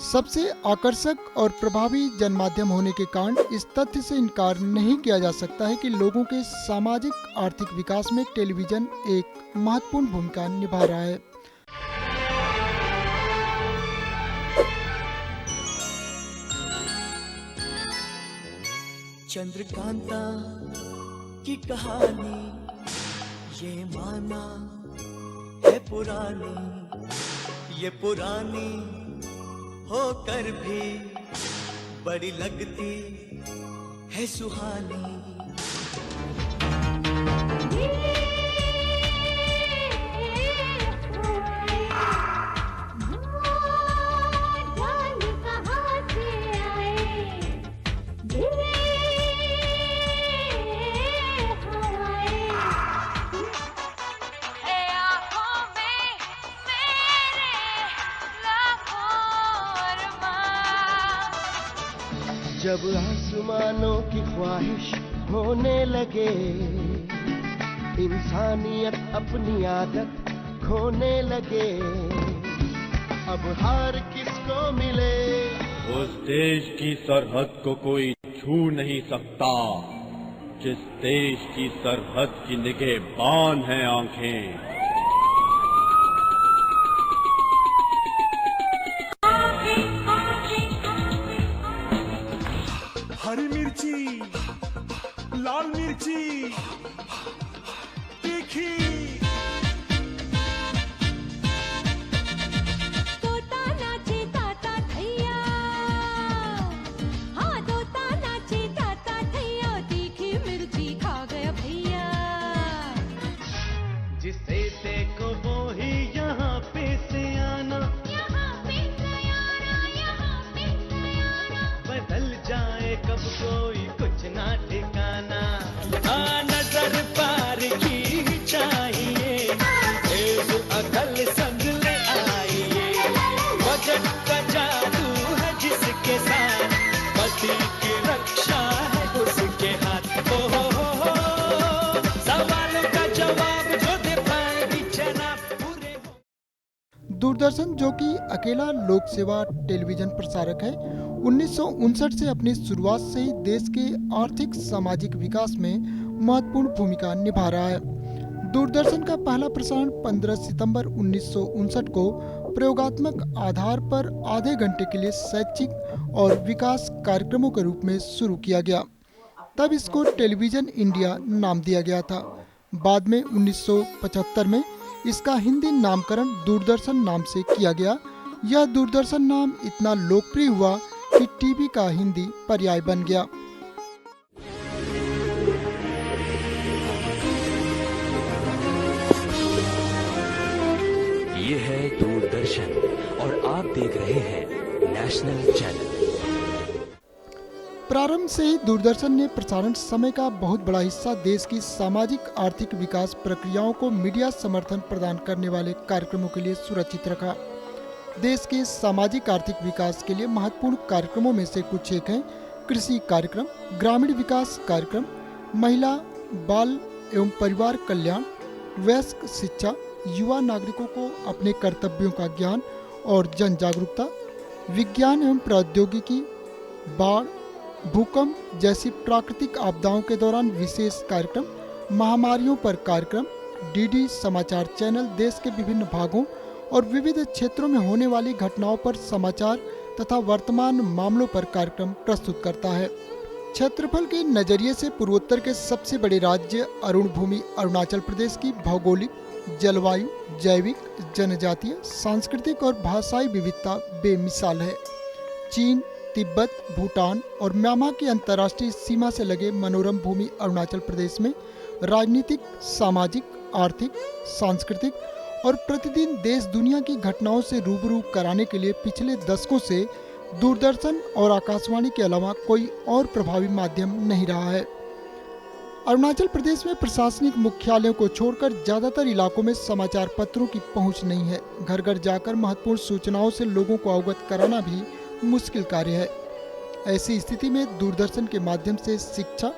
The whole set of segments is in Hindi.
सबसे आकर्षक और प्रभावी जनमाध्यम होने के कारण इस तथ्य से इनकार नहीं किया जा सकता है कि लोगों के सामाजिक आर्थिक विकास में टेलीविजन एक महत्वपूर्ण भूमिका निभा रहा है। चंद्रकांता की कहानी ये माना है पुरानी, ये पुरानी होकर भी बड़ी लगती है सुहानी। जब आसमानों की ख्वाहिश होने लगे, इंसानियत अपनी आदत खोने लगे, अब हार किसको मिले? उस देश की सरहद को कोई छू नहीं सकता जिस देश की सरहद की निगहबान है आंखें। हरी मिर्ची, लाल मिर्ची, तीखी, तोता नाचे ताता थैया, हाँ तोता नाचे ताता थैया, तीखी मिर्ची खा गया भैया। जिसे देखो वो ही यहाँ पे से आना, यहाँ पे सयाना, यहाँ पे सयाना, बदल जाए कब कोई कुछ ना ठिकाना। नजर पार की चाहिए, तेज अकल संग ले आइए, बजट का जादू है जिसके साथ, पति की रक्षा है उसके हाथ। हो सवाल का जवाब जो दे पाएगी जनाब पूरे। दूरदर्शन, जो कि अकेला लोक सेवा टेलीविजन प्रसारक है, 1959 से अपनी शुरुआत से ही देश के आर्थिक सामाजिक विकास में महत्वपूर्ण भूमिका निभा रहा है। दूरदर्शन का पहला प्रसारण 15 सितंबर 1959 को प्रयोगात्मक आधार पर आधे घंटे के लिए शैक्षिक और विकास कार्यक्रमों के रूप में शुरू किया गया। तब इसको टेलीविजन इंडिया नाम दिया गया था। बाद में 1975 में इसका हिंदी नामकरण दूरदर्शन नाम से किया गया। यह दूरदर्शन नाम इतना लोकप्रिय हुआ कि टीवी का हिंदी पर्याय बन गया। ये है दूरदर्शन और आप देख रहे हैं नेशनल चैनल। प्रारंभ से ही दूरदर्शन ने प्रसारण समय का बहुत बड़ा हिस्सा देश की सामाजिक आर्थिक विकास प्रक्रियाओं को मीडिया समर्थन प्रदान करने वाले कार्यक्रमों के लिए सुरक्षित रखा। देश के सामाजिक आर्थिक विकास के लिए महत्वपूर्ण कार्यक्रमों में से कुछ एक हैं कृषि कार्यक्रम, ग्रामीण विकास कार्यक्रम, महिला बाल एवं परिवार कल्याण, वयस्क शिक्षा, युवा नागरिकों को अपने कर्तव्यों का ज्ञान और जन जागरूकता, विज्ञान एवं प्रौद्योगिकी, बाढ़, भूकंप जैसी प्राकृतिक आपदाओं के दौरान विशेष कार्यक्रम, महामारियों पर कार्यक्रम। डीडी समाचार चैनल देश के विभिन्न भागों और विविध क्षेत्रों में होने वाली घटनाओं पर समाचार तथा वर्तमान मामलों पर कार्यक्रम प्रस्तुत करता है। क्षेत्रफल के नजरिए से पूर्वोत्तर के सबसे बड़े राज्य अरुण भूमि अरुणाचल प्रदेश की भौगोलिक, जलवायु, जैविक, जनजातीय, सांस्कृतिक और भाषाई विविधता बेमिसाल है। चीन, तिब्बत, भूटान और म्यांमार की अंतर्राष्ट्रीय सीमा से लगे मनोरम भूमि अरुणाचल प्रदेश में राजनीतिक, सामाजिक, आर्थिक, सांस्कृतिक और प्रतिदिन देश दुनिया की घटनाओं से रूबरू कराने के लिए पिछले दशकों से दूरदर्शन और आकाशवाणी के अलावा कोई और प्रभावी माध्यम नहीं रहा है। अरुणाचल प्रदेश में प्रशासनिक मुख्यालयों को छोड़कर ज़्यादातर इलाकों में समाचार पत्रों की पहुंच नहीं है। घर घर जाकर महत्वपूर्ण सूचनाओं से लोगों को अवगत कराना भी मुश्किल कार्य है। ऐसी स्थिति में दूरदर्शन के माध्यम से शिक्षा,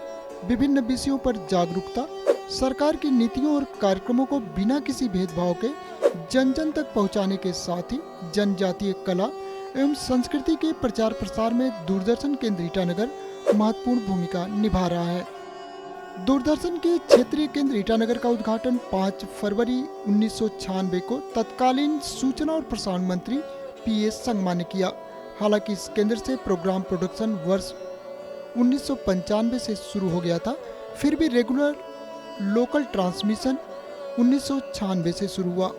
विभिन्न विषयों पर जागरूकता, सरकार की नीतियों और कार्यक्रमों को बिना किसी भेदभाव के जन जन तक पहुंचाने के साथ ही जनजातीय कला एवं संस्कृति के प्रचार प्रसार में दूरदर्शन केंद्र ईटानगर महत्वपूर्ण भूमिका निभा रहा है। दूरदर्शन के क्षेत्रीय केंद्र ईटानगर का उद्घाटन 5 फरवरी 1996 को तत्कालीन सूचना और प्रसारण मंत्री पीएस संगमा ने किया। हालांकि इस केंद्र से प्रोग्राम प्रोडक्शन वर्ष 1995 से शुरू हो गया था, फिर भी रेगुलर लोकल ट्रांसमिशन 1996 से शुरू हुआ।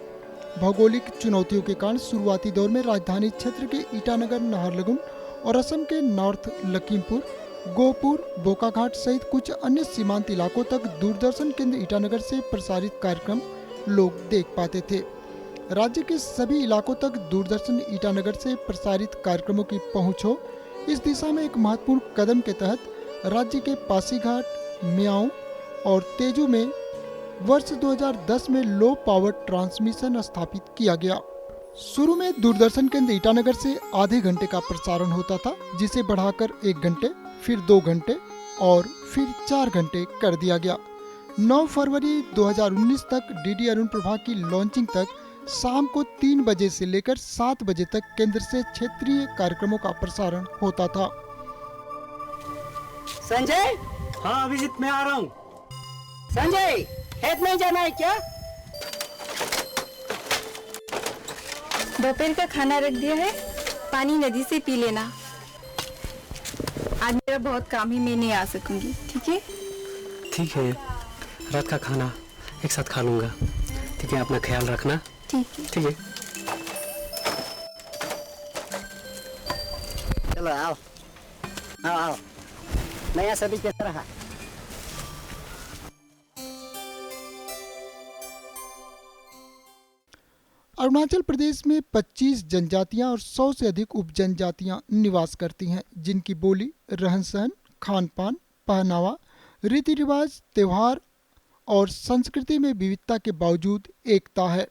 भौगोलिक चुनौतियों के कारण शुरुआती दौर में राजधानी क्षेत्र के ईटानगर, नाहरलगुन और असम के नॉर्थ लखीमपुर, गोहपुर, बोकाघाट सहित कुछ अन्य सीमांत इलाकों तक दूरदर्शन केंद्र ईटानगर से प्रसारित कार्यक्रम लोग देख पाते थे। राज्य के सभी इलाकों तक दूरदर्शन ईटानगर से प्रसारित कार्यक्रमों की पहुंच हो, इस दिशा में एक महत्वपूर्ण कदम के तहत राज्य के पासीघाट, मियाओं और तेजू में वर्ष 2010 में लो पावर ट्रांसमिशन स्थापित किया गया। शुरू में दूरदर्शन केंद्र ईटानगर से आधे घंटे का प्रसारण होता था, जिसे बढ़ाकर 1 घंटे, फिर 2 घंटे और फिर 4 घंटे कर दिया गया। 9 फरवरी 2019 तक डीडी अरुण प्रभा की लॉन्चिंग तक शाम को 3 बजे से लेकर 7 बजे तक केंद्र से क्षेत्रीय कार्यक्रमों का प्रसारण होता था। संजय, हाँ अभिजीत, मैं आ रहा हूँ। संजय, खेत नहीं जाना है क्या? दोपहर का खाना रख दिया है, पानी नदी से पी लेना। आज मेरा बहुत काम है, मैं नहीं आ सकूंगी, ठीक है? ठीक है, रात का खाना एक साथ खा लूंगा। ठीक है, अपना ख्याल रखना। ठीक है। ठीक है, चलो आओ आओ आओ। नया सदी कैसा रहा? अरुणाचल प्रदेश में 25 जनजातियां और 100 से अधिक उप जनजातियां निवास करती हैं, जिनकी बोली, रहन सहन, खान पान, पहनावा, रीति रिवाज, त्यौहार और संस्कृति में विविधता के बावजूद एकता है।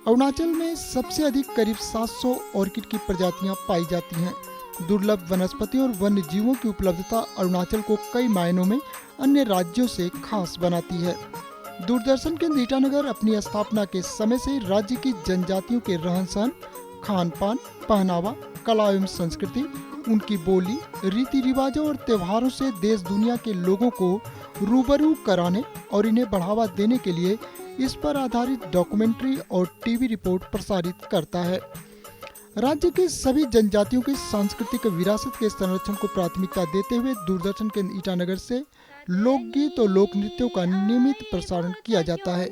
अरुणाचल में सबसे अधिक करीब 700 ऑर्किड की प्रजातियां पाई जाती हैं। दुर्लभ वनस्पति और वन्य जीवों की उपलब्धता अरुणाचल को कई मायनों में अन्य राज्यों से खास बनाती है। दूरदर्शन केंद्र ईटानगर अपनी स्थापना के समय से राज्य की जनजातियों के रहन सहन, खान पान, पहनावा, कला एवं संस्कृति, उनकी बोली, रीति रिवाजों और त्योहारों से देश दुनिया के लोगों को रूबरू कराने और इन्हें बढ़ावा देने के लिए इस पर आधारित डॉक्यूमेंट्री और टीवी रिपोर्ट प्रसारित करता है। राज्य के सभी जनजातियों की सांस्कृतिक विरासत के संरक्षण को प्राथमिकता देते हुए दूरदर्शन केंद्र ईटानगर से लोकगीत और लोक नृत्यों का नियमित प्रसारण किया जाता है।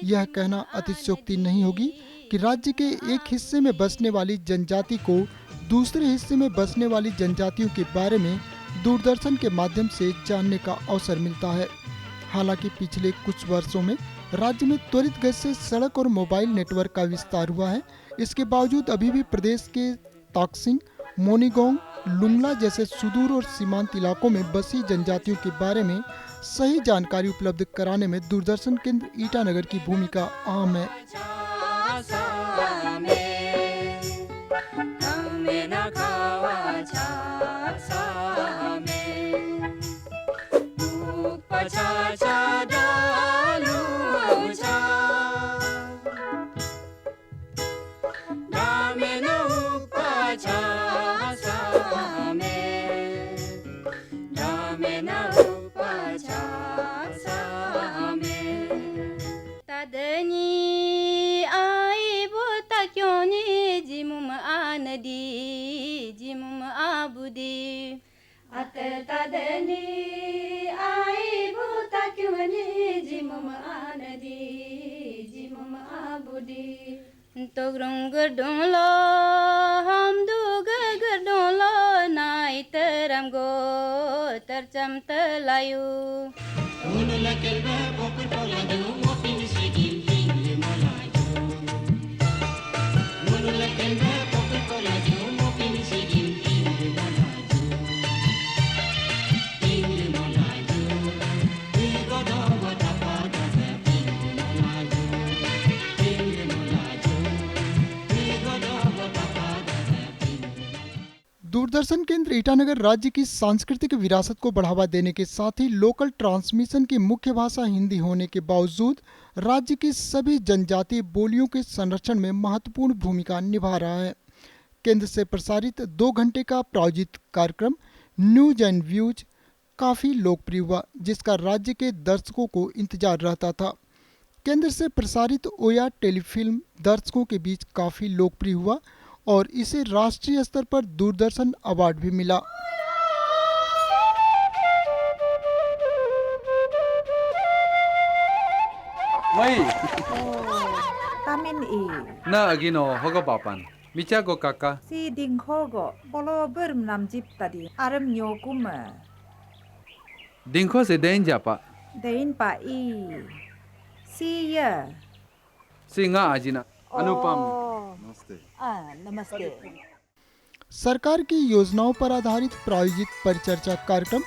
यह कहना अतिशयोक्ति नहीं होगी कि राज्य के एक हिस्से में बसने वाली जनजाति को दूसरे हिस्से में बसने वाली जनजातियों के बारे में दूरदर्शन के माध्यम से जानने का अवसर मिलता है। हालांकि पिछले कुछ वर्षों में राज्य में त्वरित गति से सड़क और मोबाइल नेटवर्क का विस्तार हुआ है। इसके बावजूद अभी भी प्रदेश के ताकसिंग, मोनीगोंग, लुंगला जैसे सुदूर और सीमांत इलाकों में बसी जनजातियों के बारे में सही जानकारी उपलब्ध कराने में दूरदर्शन केंद्र ईटानगर की भूमिका अहम है। Dame no न उपजासा में तदनी आई बोता क्यों ने जिमुम आनदी जिमुम आबुदी अत तदनी आई बोता क्यों ने जिमुम आनदी जिमुम आबुदी तो ग्रंग डोलो हम दुग डोलो नाई तरम गो तरचम तलायु दूरदर्शन केंद्र ईटानगर राज्य की सांस्कृतिक विरासत को बढ़ावा देने के साथ ही लोकल ट्रांसमिशन की मुख्य भाषा हिंदी होने के बावजूद राज्य की सभी जनजातीय बोलियों के संरक्षण में महत्वपूर्ण भूमिका निभा रहा है। केंद्र से प्रसारित 2 घंटे का प्रायोजित कार्यक्रम न्यूज एंड व्यूज काफ़ी लोकप्रिय हुआ, जिसका राज्य के दर्शकों को इंतजार रहता था। केंद्र से प्रसारित ओया टेलीफिल्म दर्शकों के बीच काफ़ी लोकप्रिय हुआ और इसे राष्ट्रीय स्तर पर दूरदर्शन अवार्ड भी मिला। Tamin i Na agino hogo papan. Micha go kaka. si dinghogo bolo berm nam jip tadi aram nyokuma Dingko se den japa. dein pa i si ya Singa ajina. Anupam. नमस्ते सरकार की योजनाओं पर आधारित प्रायोजित परिचर्चा कार्यक्रम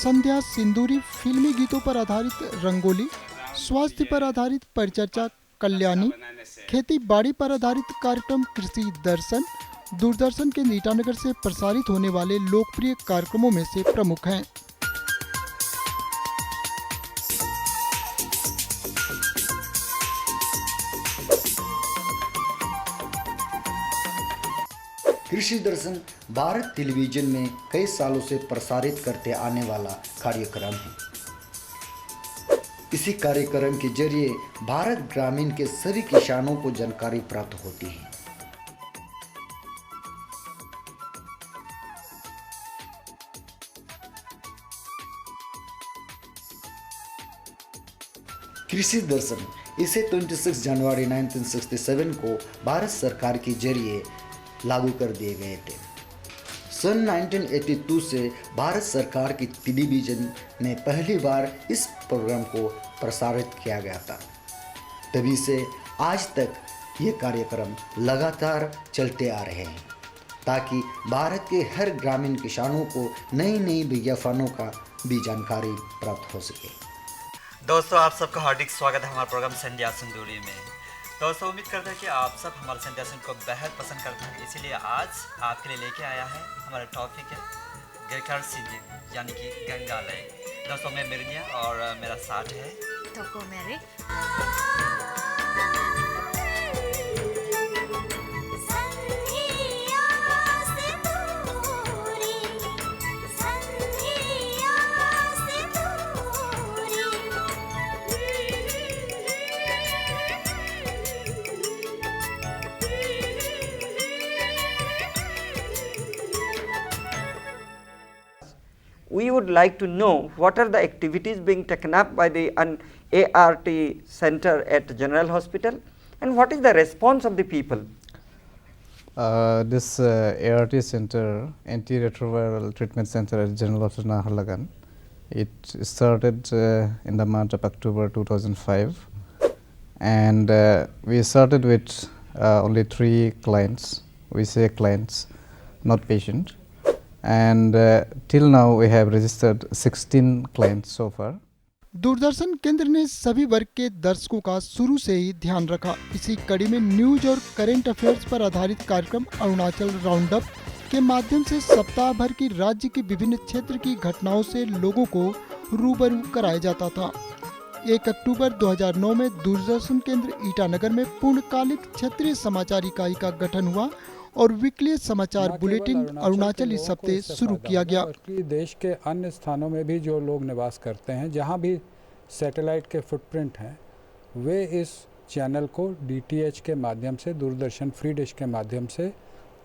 संध्या सिंदूरी, फिल्मी गीतों पर आधारित रंगोली, स्वास्थ्य पर आधारित परिचर्चा कल्याणी, खेती बाड़ी पर आधारित कार्यक्रम कृषि दर्शन दूरदर्शन के ईटानगर से प्रसारित होने वाले लोकप्रिय कार्यक्रमों में से प्रमुख हैं। कृषि दर्शन भारत टेलीविजन में कई सालों से प्रसारित करते आने वाला कार्यक्रम है। इसी कार्यक्रम के जरिए भारत ग्रामीण के सभी किसानों को जानकारी प्राप्त होती है। कृषि दर्शन इसे 26 जनवरी 1967 को भारत सरकार के जरिए लागू कर दिए गए थे। सन 1982 से भारत सरकार की टेलीविजन में पहली बार इस प्रोग्राम को प्रसारित किया गया था। तभी से आज तक ये कार्यक्रम लगातार चलते आ रहे हैं ताकि भारत के हर ग्रामीण किसानों को नई नई विज्ञापनों का भी जानकारी प्राप्त हो सके। दोस्तों, आप सबका हार्दिक स्वागत है हमारे प्रोग्राम संध्या सिंदूरी में। दोस्तों, उम्मीद करते हैं कि आप सब हमारे संध्या सिंह को बेहद पसंद करते हैं, इसीलिए आज आपके लिए लेके आया है हमारा टॉपिक है गिरकर सिंधी यानी कि गंगालय। दोस्तों, मैं मिर्निया और मेरा साथ है टोको मेरे। We would like to know what are the activities being taken up by the ART center at General Hospital and what is the response of the people. This ART center, antiretroviral treatment center at General Hospital Naharlagan, it started in the month of October 2005 and we started with only 3 clients. We say clients, not patient. And till now we have registered 16 clients so far. Doordarshan केंद्र ने सभी वर्ग के दर्शकों का शुरू से ही ध्यान रखा। इसी कड़ी में न्यूज और करंट अफेयर्स पर आधारित कार्यक्रम अरुणाचल राउंड अप के माध्यम से सप्ताह भर की राज्य के विभिन्न क्षेत्र की घटनाओं से लोगं को रूबरू कराया जाता था। 1 अक्टूबर 2009 में दूरदर्शन केंद्र ईटानगर में पूर्णकालिक क्षेत्रीय समाचार इकाई का गठन हुआ और वीकली समाचार बुलेटिन अरुणाचल इस हफ्ते शुरू किया गया। देश के अन्य स्थानों में भी जो लोग निवास करते हैं, जहां भी सैटेलाइट के फुटप्रिंट हैं, वे इस चैनल को DTH के माध्यम से, दूरदर्शन फ्री डिश के माध्यम से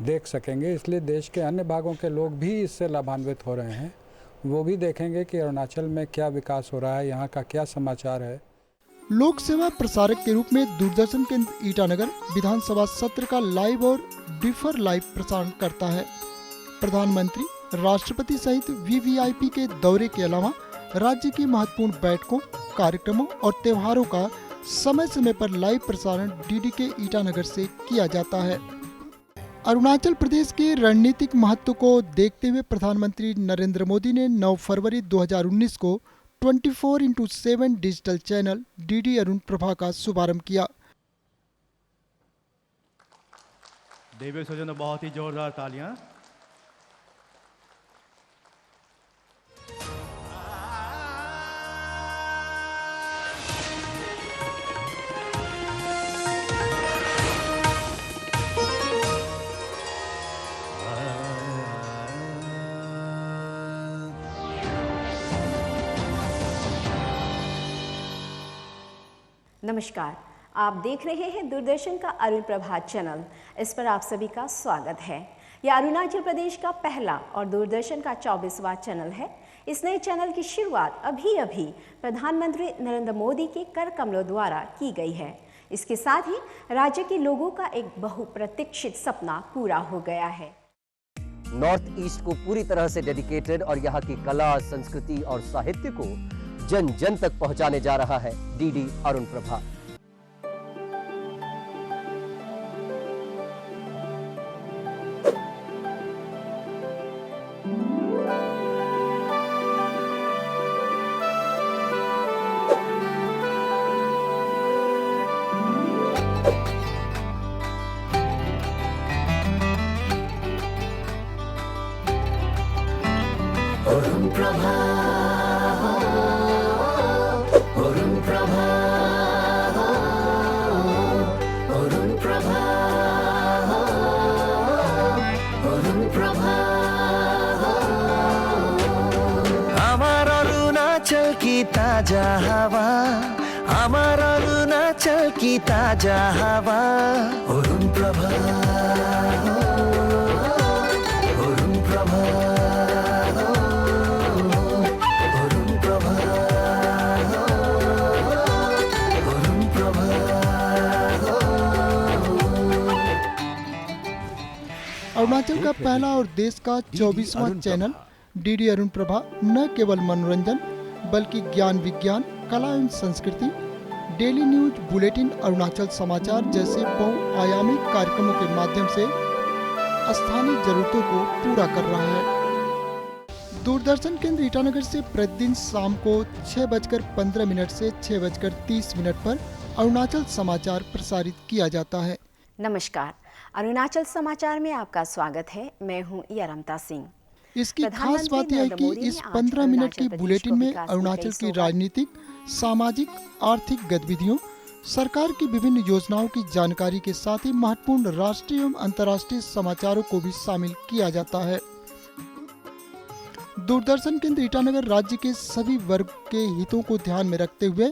देख सकेंगे। इसलिए देश के अन्य भागों के लोग भी इससे लाभान्वित हो रहे हैं। वो भी देखेंगे कि अरुणाचल में क्या विकास हो रहा है, यहाँ का क्या समाचार है। लोक सेवा प्रसारक के रूप में दूरदर्शन केंद्र ईटानगर विधानसभा सत्र का लाइव और डिफर लाइव प्रसारण करता है। प्रधानमंत्री, राष्ट्रपति सहित VVIP के दौरे के अलावा राज्य की महत्वपूर्ण बैठकों, कार्यक्रमों और त्योहारों का समय समय पर लाइव प्रसारण DDK ईटानगर से किया जाता है। अरुणाचल प्रदेश के रणनीतिक महत्व को देखते हुए प्रधानमंत्री नरेंद्र मोदी ने 9 फरवरी 2019 को 24/7 digital channel DD Arun Prabha का शुभारंभ किया। देवी सजन बहुत ही जोरदार तालियां। नमस्कार, आप देख रहे हैं दूरदर्शन का अरुण प्रभात चैनल। इस पर आप सभी का स्वागत है। यह अरुणाचल प्रदेश का पहला और दूरदर्शन का 24वां चैनल है। इस नए चैनल की शुरुआत अभी प्रधानमंत्री नरेंद्र मोदी के कर कमलों द्वारा की गई है। इसके साथ ही राज्य के लोगों का एक बहुप्रतीक्षित सपना पूरा हो गया है। नॉर्थ ईस्ट को पूरी तरह से डेडिकेटेड और यहाँ की कला, संस्कृति और साहित्य को जन जन तक पहुंचाने जा रहा है DD अरुण प्रभा। अरुण प्रभा, ताजा हवा, हमारा अरुणाचल की ताजा हवा। अरुण प्रभा, अरुण प्रभा, अरुण प्रभा, अरुण प्रभा। अरुणाचल का पहला और देश का 24वां चैनल DD अरुण प्रभा न केवल मनोरंजन बल्कि ज्ञान, विज्ञान, कला एवं संस्कृति, डेली न्यूज, बुलेटिन, अरुणाचल समाचार जैसे बहुआयामी कार्यक्रमों के माध्यम से स्थानीय जरूरतों को पूरा कर रहा है। दूरदर्शन केंद्र ईटानगर से प्रतिदिन शाम को 6:15 से 6:30 पर अरुणाचल समाचार प्रसारित किया जाता है। नमस्कार, अरुणाचल समाचार में आपका स्वागत है। मैं हूँ यारमता सिंह। इसकी खास बात यह है कि इस 15 मिनट की बुलेटिन में अरुणाचल की राजनीतिक, सामाजिक, आर्थिक गतिविधियों, सरकार की विभिन्न योजनाओं की जानकारी के साथ ही महत्वपूर्ण राष्ट्रीय एवं अंतर्राष्ट्रीय समाचारों को भी शामिल किया जाता है। दूरदर्शन केंद्र ईटानगर राज्य के सभी वर्ग के हितों को ध्यान में रखते हुए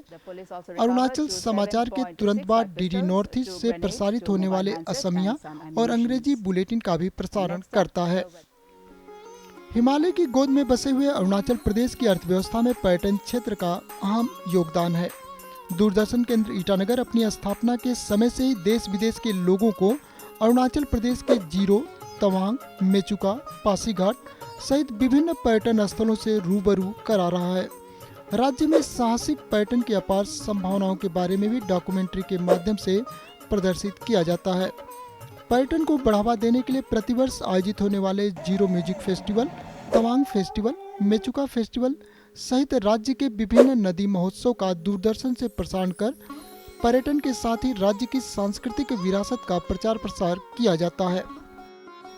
अरुणाचल समाचार के तुरंत बाद DD नॉर्थ ईस्ट से प्रसारित होने वाले असमिया और अंग्रेजी बुलेटिन का भी प्रसारण करता है। हिमालय की गोद में बसे हुए अरुणाचल प्रदेश की अर्थव्यवस्था में पर्यटन क्षेत्र का अहम योगदान है। दूरदर्शन केंद्र ईटानगर अपनी स्थापना के समय से ही देश विदेश के लोगों को अरुणाचल प्रदेश के जीरो, तवांग, मेचुका, पासीघाट सहित विभिन्न पर्यटन स्थलों से रूबरू करा रहा है। राज्य में साहसिक पर्यटन की अपार संभावनाओं के बारे में भी डॉक्यूमेंट्री के माध्यम से प्रदर्शित किया जाता है। पर्यटन को बढ़ावा देने के लिए प्रतिवर्ष आयोजित होने वाले zero music festival, Tawang festival, Mechuka festival सहित राज्य के विभिन्न नदी महोत्सव का दूरदर्शन से प्रसारण कर पर्यटन के साथ ही राज्य की सांस्कृतिक विरासत का प्रचार प्रसार किया जाता है।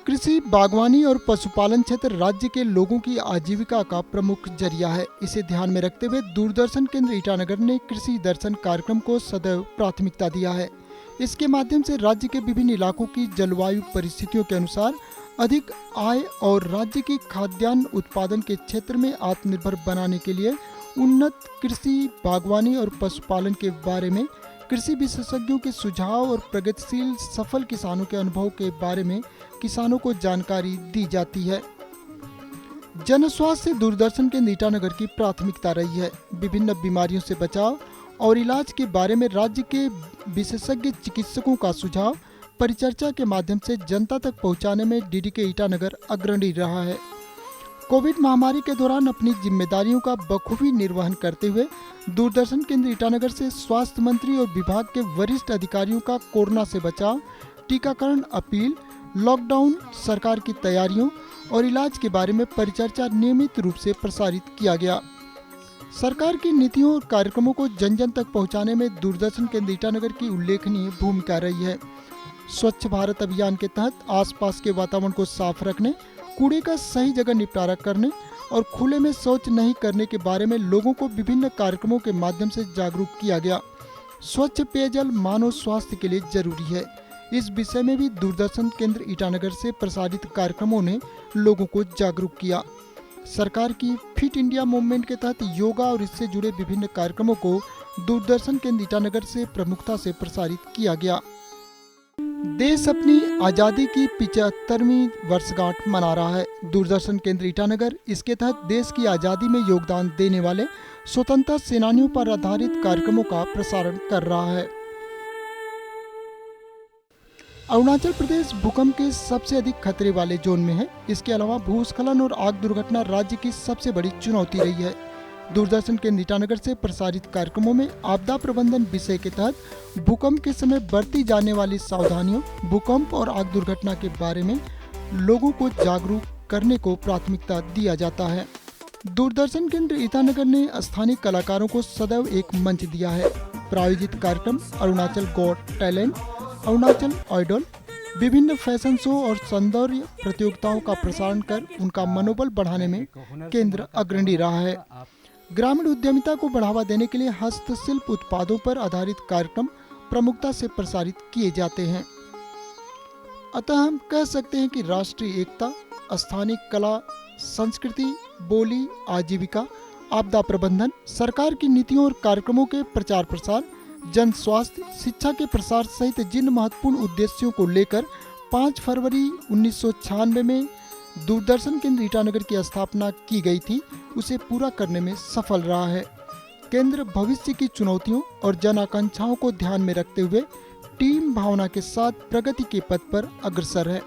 कृषि, बागवानी और पशुपालन क्षेत्र राज्य के लोगों की आजीविका का प्रमुख जरिया है। इसे ध्यान में रखते हुए दूरदर्शन केंद्र ईटानगर ने कृषि दर्शन कार्यक्रम को सदैव प्राथमिकता दिया है। इसके माध्यम से राज्य के विभिन्न इलाकों की जलवायु परिस्थितियों के अनुसार अधिक आय और राज्य की खाद्यान्न उत्पादन के क्षेत्र में आत्मनिर्भर बनाने के लिए उन्नत कृषि, बागवानी और पशुपालन के बारे में कृषि विशेषज्ञों के सुझाव और प्रगतिशील सफल किसानों के अनुभव के बारे में किसानों को जानकारी दी जाती है। जन स्वास्थ्य से दूरदर्शन केंद्र ईटानगर की प्राथमिकता रही है। विभिन्न बीमारियों से बचाव और इलाज के बारे में राज्य के विशेषज्ञ चिकित्सकों का सुझाव परिचर्चा के माध्यम से जनता तक पहुंचाने में डीडीके ईटानगर अग्रणी रहा है। कोविड महामारी के दौरान अपनी जिम्मेदारियों का बखूबी निर्वहन करते हुए दूरदर्शन केंद्र ईटानगर से स्वास्थ्य मंत्री और विभाग के वरिष्ठ अधिकारियों का कोरोना से बचाव, टीकाकरण अपील, लॉकडाउन, सरकार की तैयारियों और इलाज के बारे में परिचर्चा नियमित रूप से प्रसारित किया गया। सरकार की नीतियों और कार्यक्रमों को जन जन तक पहुंचाने में दूरदर्शन केंद्र ईटानगर की उल्लेखनीय भूमिका रही है। स्वच्छ भारत अभियान के तहत आसपास के वातावरण को साफ रखने, कूड़े का सही जगह निपटारा करने और खुले में शौच नहीं करने के बारे में लोगों को विभिन्न कार्यक्रमों के माध्यम से जागरूक किया गया। स्वच्छ पेयजल मानव स्वास्थ्य के लिए जरूरी है। इस विषय में भी दूरदर्शन केंद्र ईटानगर से प्रसारित कार्यक्रमों ने लोगों को जागरूक किया। सरकार की फिट इंडिया मूवमेंट के तहत योगा और इससे जुड़े विभिन्न कार्यक्रमों को दूरदर्शन केंद्र ईटानगर से प्रमुखता से प्रसारित किया गया। देश अपनी आज़ादी की 75वीं वर्षगांठ मना रहा है। दूरदर्शन केंद्र ईटानगर इसके तहत देश की आज़ादी में योगदान देने वाले स्वतंत्रता सेनानियों पर आधारित कार्यक्रमों का प्रसारण कर रहा है। अरुणाचल प्रदेश भूकंप के सबसे अधिक खतरे वाले जोन में है। इसके अलावा भूस्खलन और आग दुर्घटना राज्य की सबसे बड़ी चुनौती रही है। दूरदर्शन केंद्र ईटानगर से प्रसारित कार्यक्रमों में आपदा प्रबंधन विषय के तहत भूकंप के समय बरती जाने वाली सावधानियों, भूकंप और आग दुर्घटना के बारे में लोगों को जागरूक करने को प्राथमिकता दिया जाता है। दूरदर्शन केंद्र ईटानगर ने स्थानीय कलाकारों को सदैव एक मंच दिया है। प्रायोजित कार्यक्रम Arunachal got talent, Arunachal idol, विभिन्न फैशन शो और सौंदर्य प्रतियोगिताओं का प्रसारण कर उनका मनोबल बढ़ाने में केंद्र अग्रणी रहा है। ग्रामीण उद्यमिता को बढ़ावा देने के लिए हस्तशिल्प उत्पादों पर आधारित कार्यक्रम प्रमुखता से प्रसारित किए जाते हैं। अतः हम कह सकते हैं कि राष्ट्रीय एकता, स्थानीय कला, संस्कृति, बोली, आजीविका, आपदा प्रबंधन, सरकार की नीतियों और कार्यक्रमों के प्रचार प्रसार, जन स्वास्थ्य, शिक्षा के प्रसार सहित जिन महत्वपूर्ण उद्देश्यों को लेकर 5 फरवरी 1996 में दूरदर्शन केंद्र ईटानगर की स्थापना की गई थी, उसे पूरा करने में सफल रहा है। केंद्र भविष्य की चुनौतियों और जन आकांक्षाओं को ध्यान में रखते हुए टीम भावना के साथ प्रगति के पथ पर अग्रसर है।